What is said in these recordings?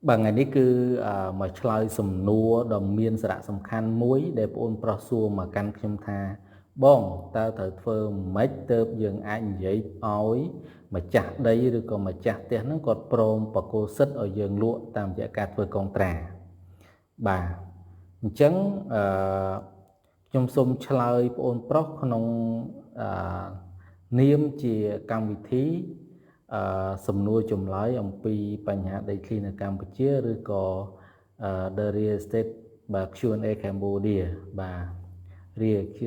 Bằng ngàyនេះគឺមកឆ្លើយសំណួរដ៏មានសារៈសំខាន់មួយដែលបងប្រុសសួរមកកាន់ខ្ញុំថាបងតើត្រូវធ្វើម៉េចទើបយើងអាចនិយាយឲ្យម្ចាស់ដីឬក៏ម្ចាស់ផ្ទះហ្នឹងគាត់ព្រមបកគោសិទ្ធឲ្យយើងលក់តាមរយៈការធ្វើកុងត្រាបាទអញ្ចឹងខ្ញុំសូមឆ្លើយបងប្រុសក្នុងនាមជាកម្មវិធីសំណួរចម្លើយអំពីបញ្ហាដីធ្លីនៅកម្ពុជាឬក៏ The Real Estate បាទ Q&A Cambodia បាទ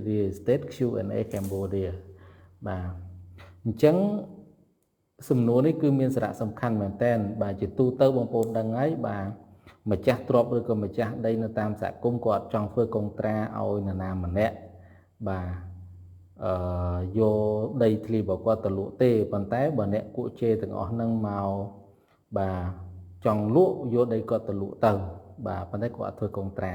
Real Estate Q&A Cambodia បាទអញ្ចឹងសំណួរនេះគឺមានសារៈសំខាន់មែនទែនបាទជាទូទៅបងប្អូនដឹងហើយបាទម្ចាស់ទ្រព្យឬក៏ម្ចាស់ដីនៅតាមសហគមន៍គាត់ចង់ធ្វើកុងត្រាឲ្យនរណាម្នាក់បាទយកដីធ្លីរបស់គាត់ទៅលក់ទេប៉ុន្តែបើអ្នកគួចជេរទាំងអស់ហ្នឹងមកបាទចង់លក់យកដីគាត់ទៅលក់ទៅបាទប៉ុន្តែគាត់អត់ធ្វើកុងត្រា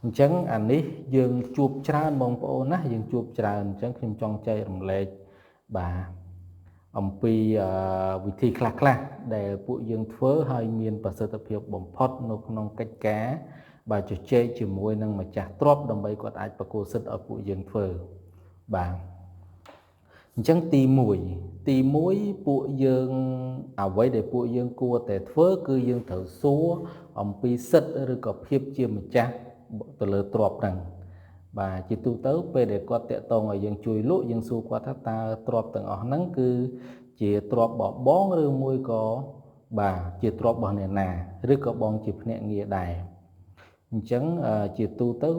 អញ្ចឹងអានេះយើងជួបច្រើនបងប្អូនណាយើងជួបច្រើនអញ្ចឹងខ្ញុំចង់ចែករំលែកបាទអំពីវិធីខ្លះដែលពួកយើងធ្វើឲ្យមានប្រសិទ្ធភាពបំផុតនៅក្នុងកិច្ចការបាទជជែកជាមួយនឹងម្ចាស់ទ្រព្យដើម្បីគាត់អាចបកគោសិទ្ធឲ្យពួកយើងធ្វើបាទអញ្ចឹងទី1ពួកយើងអ្វីដែលពួកយើងគួរតែធ្វើគឺយើងត្រូវសួរអំពីសិទ្ធឬក៏ភាពជាម្ចាស់ទៅលើទ្រព្យហ្នឹងបាទជាទូទៅពេលដែលគាត់តាក់ទងឲ្យយើងជួយលក់យើងសួរគាត់ថាតើទ្រព្យទាំងអស់ហ្នឹងគឺជាទ្រព្យរបស់បងឬមួយក៏បាទជាទ្រព្យរបស់អ្នកណាឬក៏បងជាភ្នាក់ងារដែរអញ្ចឹងជាទូទៅ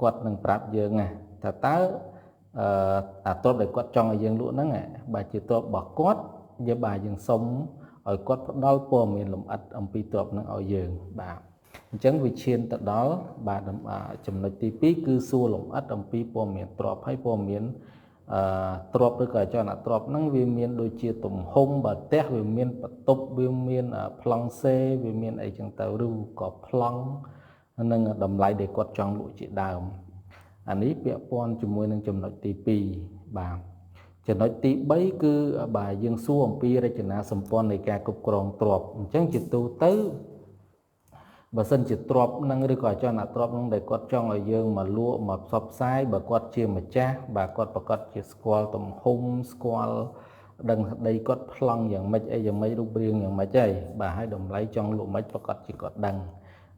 គាត់នឹងប្រាប់យើងថាតើអាទ្រព្យដែលគាត់ចង់ឲ្យយើងលក់ហ្នឹងបាទជាទ្រព្យរបស់គាត់យើងសុំឲ្យគាត់ផ្ដល់ព័ត៌មានលម្អិតអំពីទ្រព្យហ្នឹងឲ្យយើងបាទអញ្ចឹងវាឈានទៅដល់បាទចំណុចទី2គឺសួរលម្អិតអំពីព័ត៌មានទ្រព្យហើយព័ត៌មានទ្រព្យឬក៏អចលនទ្រព្យហ្នឹងវាមានដូចជាទំហំបើផ្ទះវាមានបន្ទប់វាមានប្លង់សេវាមានអីចឹងទៅឬក៏ប្លង់និងតម្លៃដែលគាត់ចង់លក់ជាដើមអានេះពាក់ព័ន្ធជាមួយនឹងចំណុចទី2បាទចំណុចទី3គឺបាទយើងសួរអំពីរចនាសម្ព័ន្ធនៃការគ្រប់គ្រងទ្រព្យអញ្ចឹងជាទូទៅបើសិនជាទ្រព្យនឹងឬក៏អចលនទ្រព្យនឹងដែលគាត់ចង់ឲ្យយើងមកលក់មកផ្សព្វផ្សាយបើគាត់ជាម្ចាស់បាទគាត់ប្រកាសជាស្គាល់ទំហំស្គាល់ដឹងដីគាត់ប្លង់យ៉ាងម៉េចអីយ៉ាងម៉េចរូបរាងយ៉ាងម៉េចហើយបាទហើយតម្លៃចង់លក់ម៉េចប្រកាសជាគាត់ដឹង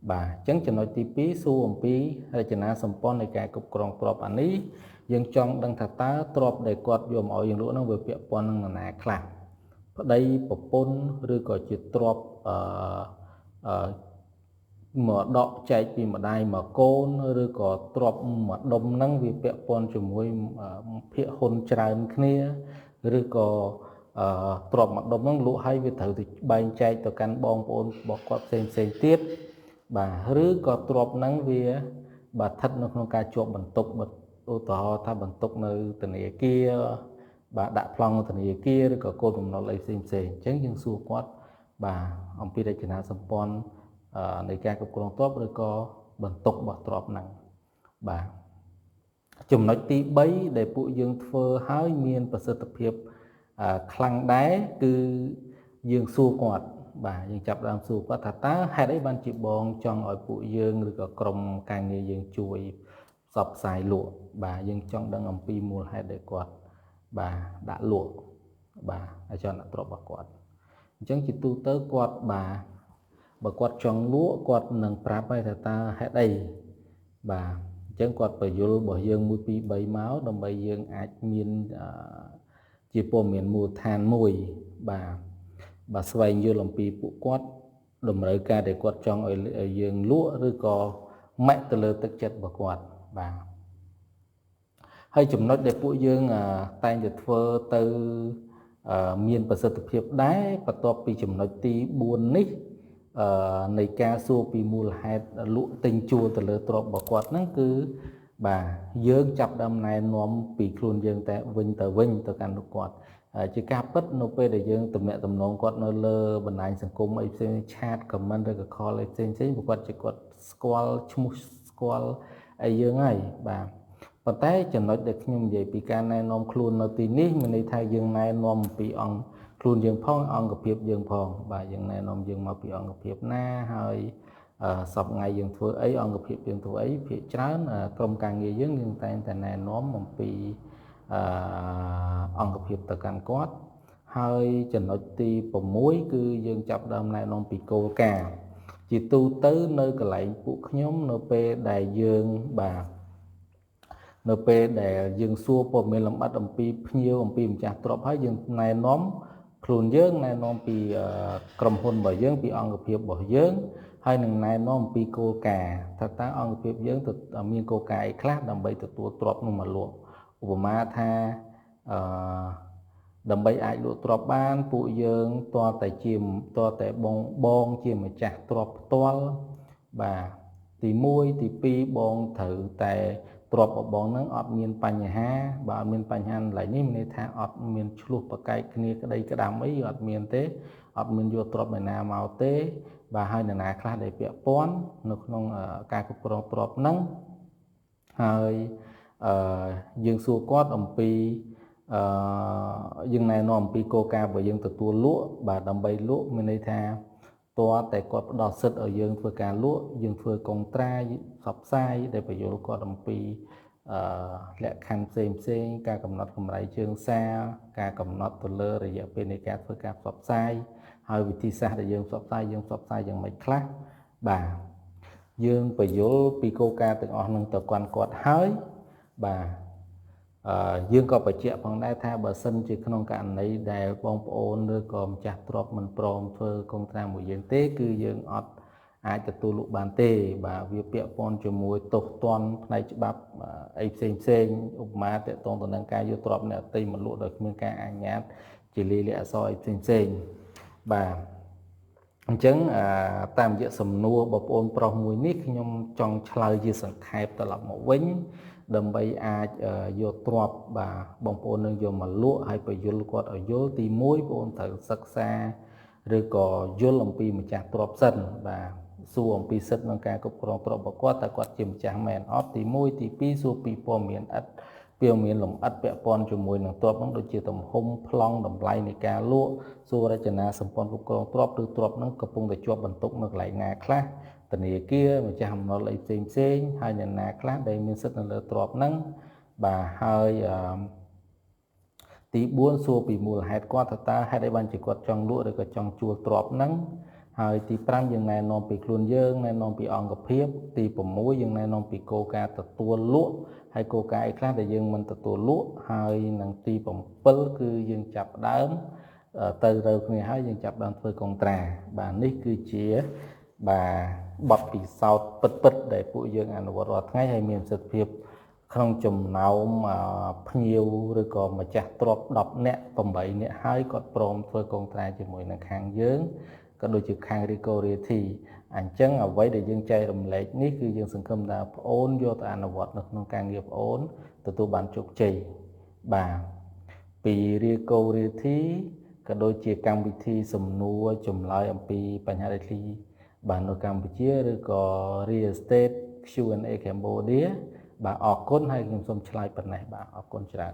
បាទអញ្ចឹងចំណុចទី2សួរអំពីរចនាសម្ព័ន្ធនៃការគ្រប់គ្រងទ្រព្យអានេះយើងចង់ដឹងថាតើទ្រព្យដែលគាត់យកមកឲ្យយើងលក់ហ្នឹងវាពាក់ព័ន្ធនឹងនរណាខ្លះប្តីប្រពន្ធឬក៏ជាទ្រព្យមកដកចែកពីម្ដាយមកកូនឬក៏ទ្រព្យមកដុំហ្នឹងវាពាក់ព័ន្ធជាមួយភាគហ៊ុនច្រើនគ្នាឬក៏ទ្រព្យមកដុំហ្នឹងលក់ឲ្យវាត្រូវទៅបែងចែកទៅកាន់បងប្អូនរបស់គាត់ផ្សេងទៀតបាទឬក៏ទ្រព្យហ្នឹងវាបាទស្ថិតនៅក្នុងការជាប់បន្ទុកឧទាហរណ៍ថាបន្ទុកនៅធនាគារបាទដាក់ប្លង់ធនាគារឬក៏កូនបំណុលអីផ្សេងអញ្ចឹងយើងសួរគាត់បាទអំពីរចនាសម្ព័ន្ធនៃការគ្រប់គ្រងទ្រព្យឬក៏បន្ទុករបស់ទ្រព្យហ្នឹងបាទចំណុចទី3ដែលពួកយើងធ្វើឲ្យមានប្រសិទ្ធភាពខ្លាំងដែរគឺយើងសួរគាត់បាទយើងចាប់ដើមសួរគាត់ថាតើហេតុអីបានជាបងចង់ឲ្យពួកយើងឬក៏ក្រុមការងារយើងជួយផ្សព្វផ្សាយលក់បាទយើងចង់ដឹងអំពីមូលហេតុដែលគាត់បាទដាក់លក់បាទអចលនទ្រព្យរបស់គាត់អញ្ចឹងជាទូទៅគាត់បាទបើគាត់ចង់លក់គាត់នឹងប្រាប់ឲ្យថាតើហេតុអីបាទអញ្ចឹងគាត់បញ្យល់របស់យើង1 2 3មកដើម្បីយើងអាចមានជាព័ត៌មានមូលដ្ឋានមួយបាទស្វែងយល់អំពីពួកគាត់តម្រូវការដែលគាត់ចង់ឲ្យយើងលក់ឬក៏ម៉ាក់ទៅលើទឹកចិត្តរបស់គាត់បាទហើយចំណុចដែលពួកយើងតែងតែធ្វើទៅមានប្រសិទ្ធភាពដែរបន្ទាប់ពីចំណុចទី4នេះនៃការសួរពីមូលហេតុលក់ទិញជួលទៅលើទ្រព្យរបស់គាត់ហ្នឹងគឺបាទយើងចាប់ដើមណែនាំពីខ្លួនយើងតែវិញទៅកាន់លោកគាត់ជាការពិតនៅពេលដែលយើងទំនាក់ទំនងគាត់នៅលើបណ្ដាញសង្គមអីផ្សេងឆាត comment ឬក៏ call អីផ្សេងព្រោះគាត់ជាគាត់ស្គាល់ឈ្មោះស្គាល់អីយើងហើយបាទប៉ុន្តែចំណុចដែលខ្ញុំនិយាយពីការណែនាំខ្លួននៅទីនេះមានន័យថាយើងណែនាំអំពីអង្គ ខ្លួនយើងផងអង្គភាពយើងផងបាទយើងណែនាំយើងមកពីអង្គភាពណាហើយសប្តាហ៍យើងធ្វើអីអង្គភាពយើងធ្វើអីភាគច្រើនក្រុមការងារយើងតែងតែណែនាំអំពីអង្គភាពទៅកាន់គាត់ហើយចំណុចទី6គឺយើងចាប់ដើមណែនាំពីគោលការណ៍ជាទូទៅនៅកន្លែងពួកខ្ញុំនៅពេលដែលយើងបាទនៅពេលដែលយើងសួរព័ត៌មានលម្អិតអំពីភ្ញៀវអំពីម្ចាស់ទ្រព្យហើយយើងណែនាំខ្លួនយើងណែនាំពីក្រុមហ៊ុនរបស់យើងពីអង្គភាពរបស់យើងហើយនឹងណែនាំអំពីគោលការណ៍ថាតើអង្គភាពយើងមានគោលការណ៍អីខ្លះដើម្បីទទួលទ្រព្យនោះមកលក់ឧបមាថាដើម្បីអាចលក់ទ្រព្យបានពួកយើងតើតែបងជាម្ចាស់ទ្រព្យផ្ទាល់បាទទី1ទី2បងត្រូវតែទ្រព្យរបស់បងនឹងអត់មានបញ្ហាបើអត់មានបញ្ហាកន្លែងនេះមានន័យថាអត់មានឆ្លោះប្រកែកគ្នាក្តីក្តាំអីអត់មានទេអត់មានយកទ្រព្យឯណាមកទេបាទហើយនរណាខ្លះដែលពាក់ព័ន្ធនៅក្នុងការគ្រប់គ្រងទ្រព្យហ្នឹងហើយយើងសួរគាត់អំពីយើងណែនាំអំពីគោលការណ៍របស់យើងទទួលលក់បាទដើម្បីលក់មានន័យថាតើតែគាត់ផ្ដល់សិទ្ធិឲ្យយើងធ្វើការលក់យើងធ្វើកុងត្រាផ្សព្វផ្សាយដែលបញ្យល់គាត់អំពីលក្ខខណ្ឌផ្សេងការកំណត់កម្រៃជើងសារការកំណត់ទៅលើរយៈពេលនៃការធ្វើការផ្សព្វផ្សាយហើយវិធីសាស្ត្រដែលយើងផ្សព្វផ្សាយយ៉ាងម៉េចខ្លះបាទយើងបញ្យល់ពីគោលការណ៍ទាំងអស់នឹងទៅគាត់ហើយបាទយើងក៏បញ្ជាក់ផងដែរថាបើសិនជាក្នុងករណីដែលបងប្អូនឬក៏ម្ចាស់ទ្រព្យមិនព្រមធ្វើកុងត្រាមួយយើងទេគឺយើងអត់អាចទទួលលក់បានទេបាទវាពាក់ព័ន្ធជាមួយទោសទណ្ឌផ្នែកច្បាប់អីផ្សេងឧបមាតកតងទៅនឹងការយកទ្រព្យអ្នកដទៃមកលក់ដោយគ្មានការអនុញ្ញាតជាលាយលក្ខណ៍អក្សរអីផ្សេងបាទអញ្ចឹងតាមរយៈសំណួរបងប្អូនប្រុសមួយនេះខ្ញុំចង់ឆ្លើយជាសង្ខេបត្រឡប់មកវិញដើម្បីអាចយកទ្រព្យបាទបងប្អូននឹងយកមកលក់ហើយបញ្យល់គាត់ឲ្យយល់ទី1បងប្អូនត្រូវសិក្សាឬក៏យល់អំពីម្ចាស់ទ្រព្យសិនបាទសួរអំពីសិទ្ធិក្នុងការគ្រប់គ្រងទ្រព្យរបស់គាត់តើគាត់ជាម្ចាស់មែនអត់ទី1ទី2សួរពីព័ត៌មានលម្អិតពាក់ព័ន្ធជាមួយនឹងទ្រព្យនោះដូចជាទំហំប្លង់តម្លៃនៃការលក់សួររចនាសម្ព័ន្ធគ្រប់គ្រងទ្រព្យឬទ្រព្យនោះកំពុងតែជាប់បន្ទុកនៅកន្លែងណាខ្លះធនាគារម្ចាស់អំណុលអីផ្សេងហើយអ្នកណាខ្លះដែលមានសិទ្ធិនៅលើទ្រព្យហ្នឹងបាទហើយទី4សួរពីមូលហេតុគាត់តើហេតុអីបានជាគាត់ចង់លក់ឬក៏ចង់ជួលទ្រព្យហ្នឹងហើយទី5យើងណែនាំពីខ្លួនយើងណែនាំពីអង្គភាពទី6យើងណែនាំពីគោលការណ៍ទទួលលក់ហើយគោលការណ៍អីខ្លះដែលយើងមិនទទួលលក់ហើយនឹងទី7គឺយើងចាប់ដើមទៅរើគ្នាហើយយើងចាប់ដើមធ្វើកុងត្រាបាទនេះគឺជាបាទបទពិសោធន៍ពិតដែលពួកយើងអនុវត្តរាល់ថ្ងៃហើយមានប្រសិទ្ធភាពក្នុងចំណោមភ្ញៀវឬក៏ម្ចាស់ទ្រព្យ10នាក់8នាក់ហើយគាត់ព្រមធ្វើកុងត្រាជាមួយនឹងខាងយើងក៏ដូចជាខាង Rico Realty អញ្ចឹងអ្វីដែលយើងចែករំលែកនេះគឺយើងសង្ឃឹមថាប្អូនយកទៅអនុវត្តនៅក្នុងការងារប្អូនទទួលបានជោគជ័យបាទពី Rico Realty ក៏ដូចជាកម្មវិធីសំណួរចម្លើយអំពីបញ្ហាដីធ្លីបាទនៅកម្ពុជាឬក៏ Real Estate Q&A Cambodia បាទអរគុណហើយខ្ញុំសូមឆ្លើយប៉ុណ្ណេះបាទអរគុណច្រើន